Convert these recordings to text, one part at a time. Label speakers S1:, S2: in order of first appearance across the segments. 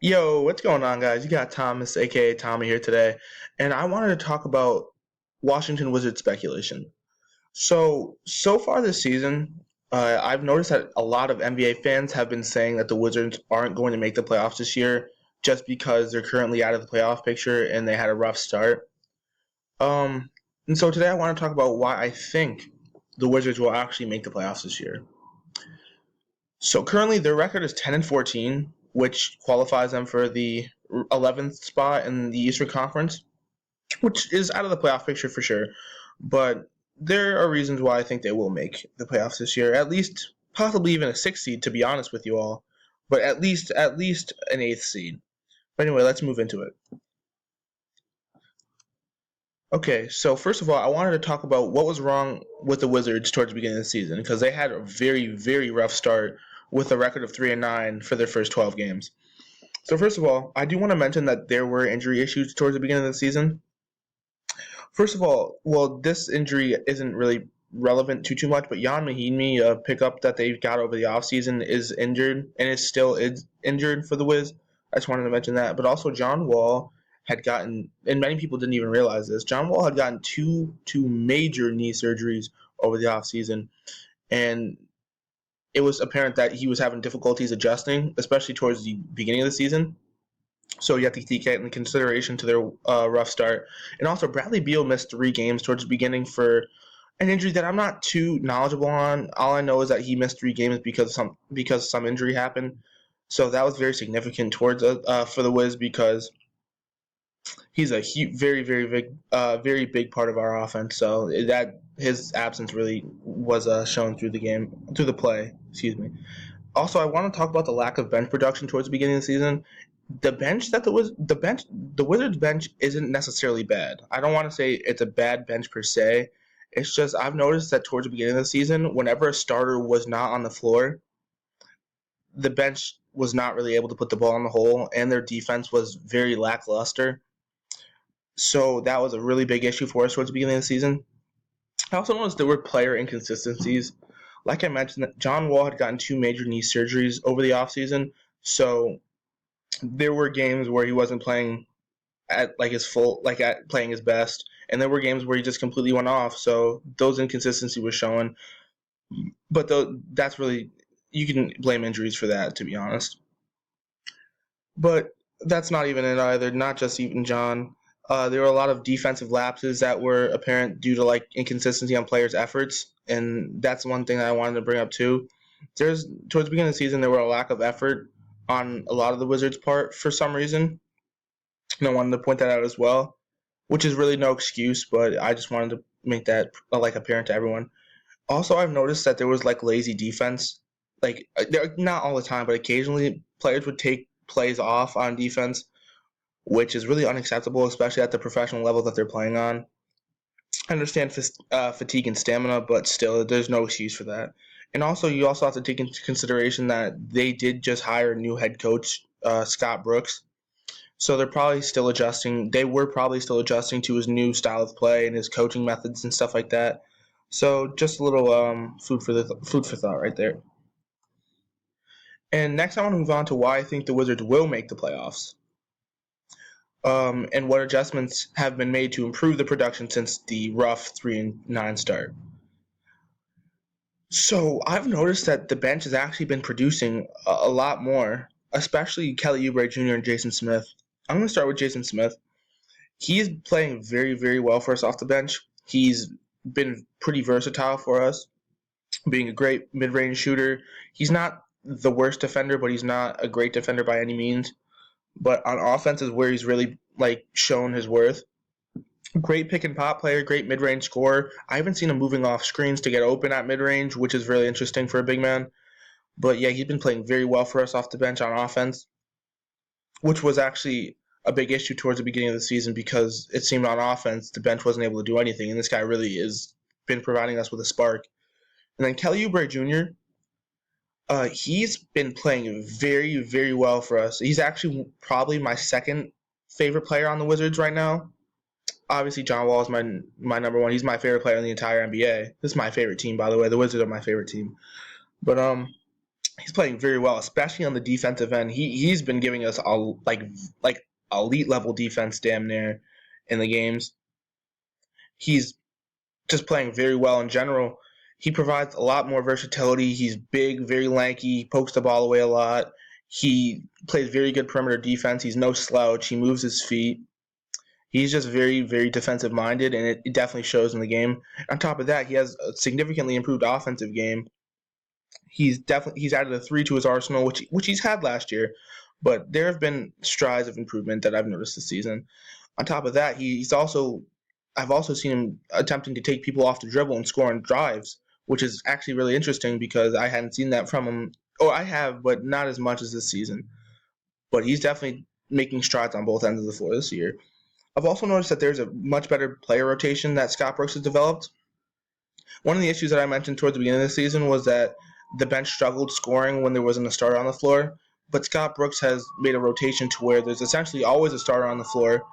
S1: Yo, what's going on, guys? You got Thomas, aka Tommy, here today, and I wanted to talk about Washington Wizards speculation. So far this season, I've noticed that a lot of NBA fans have been saying that the Wizards aren't going to make the playoffs this year just because they're currently out of the playoff picture and they had a rough start. Um, and so today I want to talk about why I think the Wizards will actually make the playoffs this year. So currently their record is 10 and 14, which qualifies them for the 11th spot in the Eastern Conference, which is out of the playoff picture for sure. But there are reasons why I think they will make the playoffs this year. At least, possibly even a sixth seed, to be honest with you all. But at least an eighth seed. But anyway, let's move into it. Okay, so first of all, I wanted to talk about what was wrong with the Wizards towards the beginning of the season because they had a very rough start with a record of 3-9 for their first 12 games. So first of all, I do want to mention that there were injury issues towards the beginning of the season. First of all, well, this injury isn't really relevant too much, but Jan Mahinmi, a pickup that they got over the offseason, is injured and is still injured for the Wiz. I just wanted to mention that. But also John Wall had gotten, and many people didn't even realize this, John Wall had gotten two major knee surgeries over the offseason, and it was apparent that he was having difficulties adjusting, especially towards the beginning of the season. So you have to take that into consideration to their rough start. And also, Bradley Beal missed 3 games towards the beginning for an injury that I'm not too knowledgeable on. All I know is that he missed 3 games because some injury happened. So that was very significant towards for the Wiz because he's a very big part of our offense. So that his absence really was shown through the play. Excuse me. Also, I want to talk about the lack of bench production towards the beginning of the season. The Wizards bench isn't necessarily bad. I don't want to say it's a bad bench per se. It's just I've noticed that towards the beginning of the season, whenever a starter was not on the floor, the bench was not really able to put the ball in the hole, and their defense was very lackluster. So that was a really big issue for us towards the beginning of the season. I also noticed there were player inconsistencies. Like I mentioned, John Wall had gotten 2 major knee surgeries over the offseason, so there were games where he wasn't playing at like his full, like at playing his best, and there were games where he just completely went off. So those inconsistencies were showing, but that's really you can blame injuries for that, to be honest. But that's not even it either. Not just even John. There were a lot of defensive lapses that were apparent due to like inconsistency on players' efforts, and that's one thing that I wanted to bring up too. There's towards the beginning of the season there were a lack of effort on a lot of the Wizards' part for some reason, and I wanted to point that out as well, which is really no excuse, but I just wanted to make that like apparent to everyone. Also, I've noticed that there was like lazy defense, like not all the time, but occasionally players would take plays off on defense, which is really unacceptable, especially at the professional level that they're playing on. I understand fatigue and stamina, but still, there's no excuse for that. And also, you also have to take into consideration that they did just hire a new head coach, Scott Brooks. So they're probably still adjusting. They were probably still adjusting to his new style of play and his coaching methods and stuff like that. So just a little food for thought right there. And next, I want to move on to why I think the Wizards will make the playoffs, and what adjustments have been made to improve the production since the rough 3-9 start. So I've noticed that the bench has actually been producing a lot more, especially Kelly Oubre Jr. and Jason Smith. I'm going to start with Jason Smith. He's playing very well for us off the bench. He's been pretty versatile for us, being a great mid-range shooter. He's not the worst defender, but he's not a great defender by any means. But on offense is where he's really like shown his worth. Great pick and pop player, great mid-range scorer. I haven't seen him moving off screens to get open at mid-range, which is really interesting for a big man. But yeah, he's been playing very well for us off the bench on offense, which was actually a big issue towards the beginning of the season because it seemed on offense the bench wasn't able to do anything, and this guy really has been providing us with a spark. And then Kelly Oubre Jr., he's been playing very well for us. He's actually probably my second favorite player on the Wizards right now. Obviously, John Wall is my number one. He's my favorite player in the entire NBA. This is my favorite team, by the way. The Wizards are my favorite team. But He's playing very well, especially on the defensive end. He's been giving us like elite level defense damn near in the games. He's just playing very well in general. He provides a lot more versatility. He's big, very lanky, he pokes the ball away a lot. He plays very good perimeter defense. He's no slouch. He moves his feet. He's just very, very defensive minded, and it definitely shows in the game. On top of that, he has a significantly improved offensive game. He's added a three to his arsenal, which he's had last year, but there have been strides of improvement that I've noticed this season. On top of that, I've also seen him attempting to take people off the dribble and score on drives, which is actually really interesting because I hadn't seen that from him. Oh, I have, but not as much as this season. But he's definitely making strides on both ends of the floor this year. I've also noticed that there's a much better player rotation that Scott Brooks has developed. One of the issues that I mentioned towards the beginning of the season was that the bench struggled scoring when there wasn't a starter on the floor. But Scott Brooks has made a rotation to where there's essentially always a starter on the floor,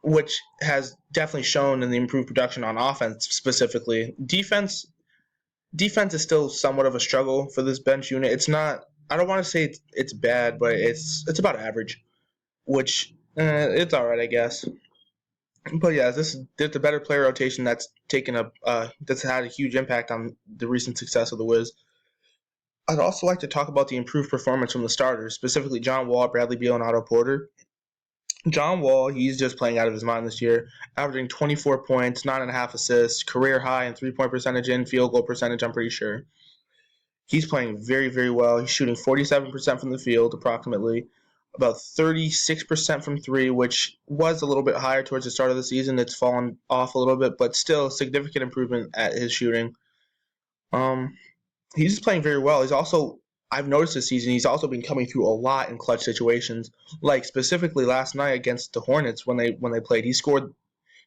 S1: which has definitely shown in the improved production on offense specifically. Defense is still somewhat of a struggle for this bench unit. It's not. I don't want to say it's bad, but it's about average, which it's all right, I guess. But yeah, there's a better player rotation that's had a huge impact on the recent success of the Wiz. I'd also like to talk about the improved performance from the starters, specifically John Wall, Bradley Beal, and Otto Porter. John Wall, he's just playing out of his mind this year, averaging 24 points, 9.5 assists, career high in 3-point percentage and field goal percentage, I'm pretty sure. He's playing very, very well. He's shooting 47% from the field, approximately, about 36% from three, which was a little bit higher towards the start of the season. It's fallen off a little bit, but still significant improvement at his shooting. He's just playing very well. I've noticed this season, he's also been coming through a lot in clutch situations. Like specifically last night against the Hornets when they played,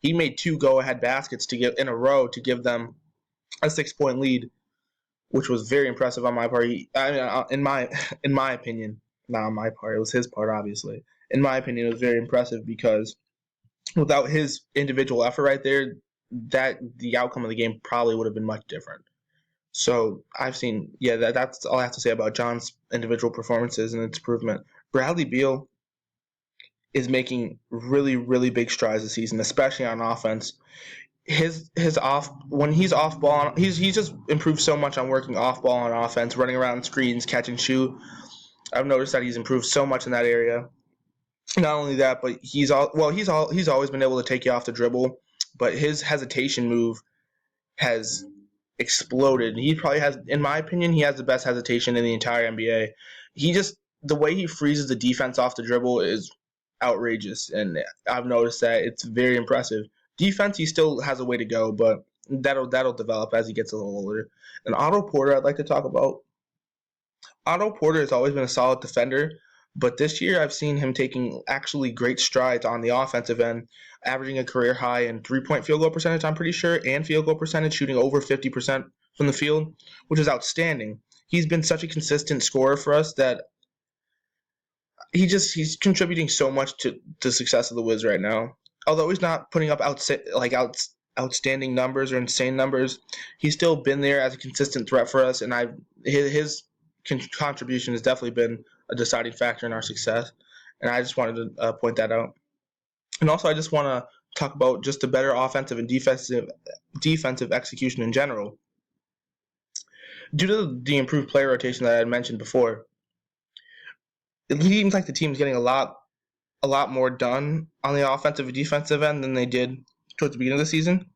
S1: he made 2 go-ahead baskets to give in a row to give them a 6-point lead, which was very impressive on my part. In my opinion, not on my part, it was his part, obviously. In my opinion, it was very impressive because without his individual effort right there, that the outcome of the game probably would have been much different. So that's all I have to say about John's individual performances and its improvement. Bradley Beal is making really, really big strides this season, especially on offense. His off when he's off ball, he's just improved so much on working off ball on offense, running around screens, catch and shoot. I've noticed that he's improved so much in that area. Not only that, but he's always been able to take you off the dribble, but his hesitation move has exploded. He probably has, in my opinion, he has the best hesitation in the entire NBA. The way he freezes the defense off the dribble is outrageous, and I've noticed that it's very impressive. Defense, he still has a way to go, but that'll develop as he gets a little older. And Otto Porter, I'd like to talk about. Otto Porter has always been a solid defender, but this year I've seen him taking actually great strides on the offensive end, averaging a career high in 3-point field goal percentage, I'm pretty sure, and field goal percentage, shooting over 50% from the field, which is outstanding. He's been such a consistent scorer for us that he's contributing so much to the success of the Wiz right now. Although he's not putting up outstanding numbers or insane numbers, he's still been there as a consistent threat for us, and his contribution has definitely been a deciding factor in our success. And I just wanted to point that out. And also, I just want to talk about just the better offensive and defensive execution in general. Due to the improved player rotation that I had mentioned before, it seems like the team's getting a lot more done on the offensive and defensive end than they did towards the beginning of the season.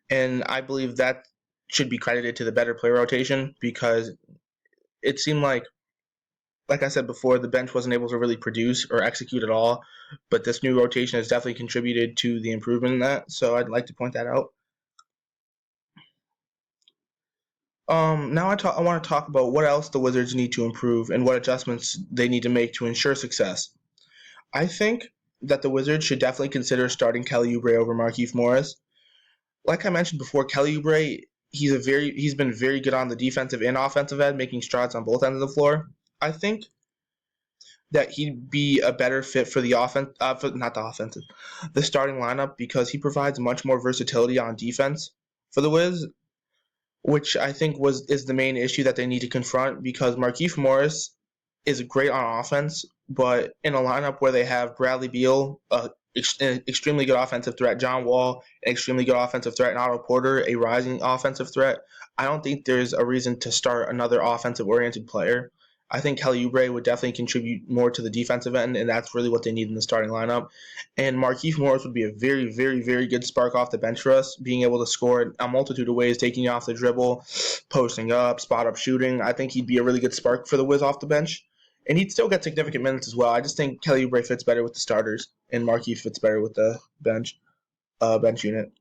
S1: And I believe that should be credited to the better player rotation because it seemed like I said before, the bench wasn't able to really produce or execute at all. But this new rotation has definitely contributed to the improvement in that. So I'd like to point that out. Now I want to talk about what else the Wizards need to improve and what adjustments they need to make to ensure success. I think that the Wizards should definitely consider starting Kelly Oubre over Markieff Morris. Like I mentioned before, Kelly Oubre, he's been very good on the defensive and offensive end, making strides on both ends of the floor. I think that he'd be a better fit for the the starting lineup because he provides much more versatility on defense for the Wiz. which I think is the main issue that they need to confront because Markieff Morris is great on offense, but in a lineup where they have Bradley Beal, an extremely good offensive threat, John Wall, an extremely good offensive threat, and Otto Porter, a rising offensive threat, I don't think there's a reason to start another offensive-oriented player. I think Kelly Oubre would definitely contribute more to the defensive end, and that's really what they need in the starting lineup. And Markieff Morris would be a very, very, very good spark off the bench for us, being able to score in a multitude of ways, taking you off the dribble, posting up, spot up shooting. I think he'd be a really good spark for the Wiz off the bench. And he'd still get significant minutes as well. I just think Kelly Oubre fits better with the starters, and Markieff fits better with the bench unit.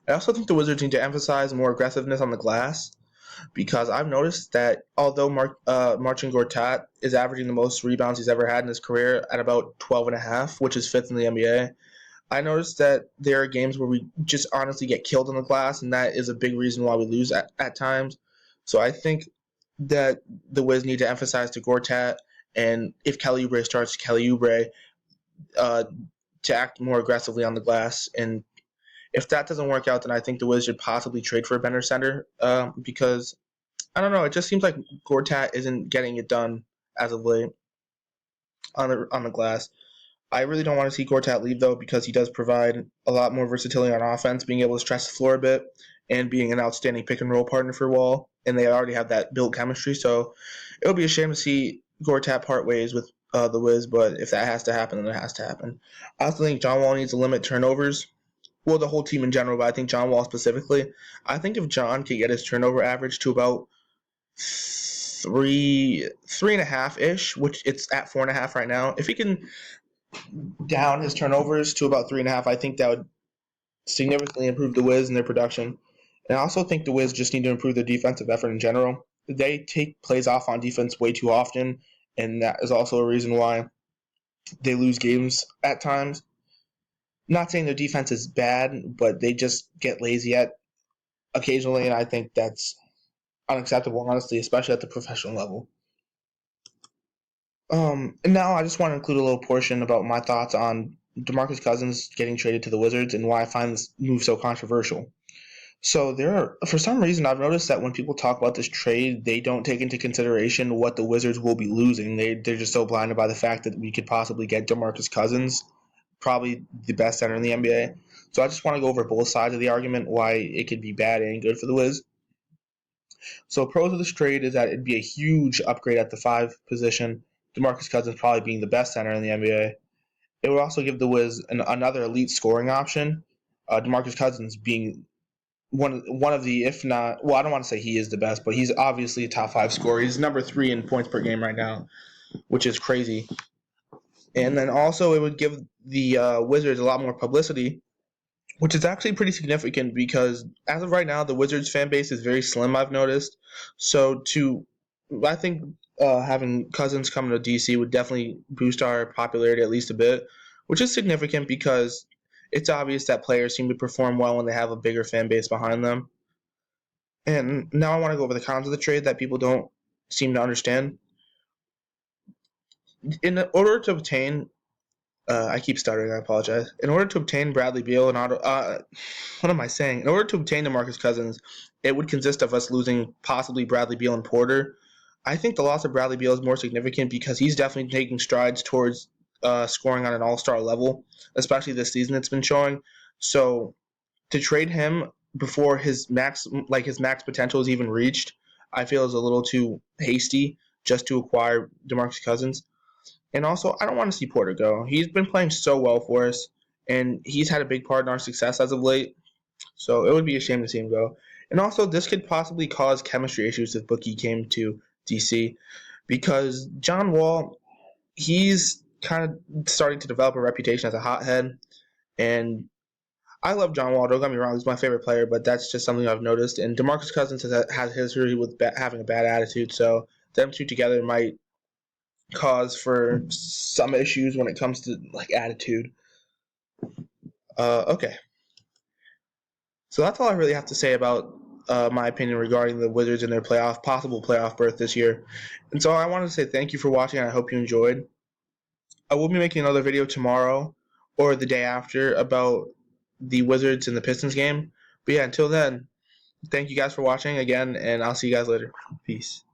S1: I also think the Wizards need to emphasize more aggressiveness on the glass because I've noticed that although Marcin Gortat is averaging the most rebounds he's ever had in his career at about 12 and a half, which is fifth in the NBA, I noticed that there are games where we just honestly get killed on the glass, and that is a big reason why we lose at times. So I think that the Wiz need to emphasize to Gortat, and if Kelly Oubre starts, Kelly Oubre, to act more aggressively on the glass. And if that doesn't work out, then I think the Wiz should possibly trade for a better center because, I don't know, it just seems like Gortat isn't getting it done as of late on the glass. I really don't want to see Gortat leave, though, because he does provide a lot more versatility on offense, being able to stretch the floor a bit and being an outstanding pick-and-roll partner for Wall, and they already have that built chemistry, so it would be a shame to see Gortat part ways with the Wiz, but if that has to happen, then it has to happen. I also think John Wall needs to limit turnovers. Well, the whole team in general, but I think John Wall specifically. I think if John could get his turnover average to about three and a half ish, which it's at 4.5 right now, if he can down his turnovers to about 3.5, I think that would significantly improve the Wiz and their production. And I also think the Wiz just need to improve their defensive effort in general. They take plays off on defense way too often, and that is also a reason why they lose games at times. Not saying their defense is bad, but they just get lazy at occasionally, and I think that's unacceptable, honestly, especially at the professional level. And now I just want to include a little portion about my thoughts on DeMarcus Cousins getting traded to the Wizards and why I find this move so controversial. So for some reason, I've noticed that when people talk about this trade, they don't take into consideration what the Wizards will be losing. They're just so blinded by the fact that we could possibly get DeMarcus Cousins, probably the best center in the NBA. So I just want to go over both sides of the argument, why it could be bad and good for the Wiz. So pros of this trade is that it'd be a huge upgrade at the 5 position, DeMarcus Cousins probably being the best center in the NBA. It would also give the Wiz another elite scoring option, DeMarcus Cousins being one of the, if not, well, I don't want to say he is the best, but he's obviously a top 5 scorer. He's number 3 in points per game right now, which is crazy. And then also it would give the Wizards a lot more publicity, which is actually pretty significant because as of right now, the Wizards fan base is very slim, I've noticed. So I think having Cousins come to DC would definitely boost our popularity at least a bit, which is significant because it's obvious that players seem to perform well when they have a bigger fan base behind them. And now I want to go over the cons of the trade that people don't seem to understand. In order to obtain, I keep stuttering, I apologize. In order to obtain Bradley Beal and what am I saying? In order to obtain DeMarcus Cousins, it would consist of us losing possibly Bradley Beal and Porter. I think the loss of Bradley Beal is more significant because he's definitely taking strides towards scoring on an all-star level, especially this season it's been showing. So to trade him before his max potential is even reached, I feel is a little too hasty just to acquire DeMarcus Cousins. And also, I don't want to see Porter go. He's been playing so well for us, and he's had a big part in our success as of late. So it would be a shame to see him go. And also, this could possibly cause chemistry issues if Bookie came to DC, because John Wall, he's kind of starting to develop a reputation as a hothead. And I love John Wall. Don't get me wrong; he's my favorite player, but that's just something I've noticed. And DeMarcus Cousins has history with having a bad attitude, so them two together might cause for some issues when it comes to like attitude. Okay, so that's all I really have to say about my opinion regarding the Wizards and their possible playoff berth this year. And so I wanted to say thank you for watching. I hope you enjoyed. I will be making another video tomorrow or the day after about the Wizards and the Pistons game. But yeah, until then, Thank you guys for watching again, and I'll see you guys later. Peace.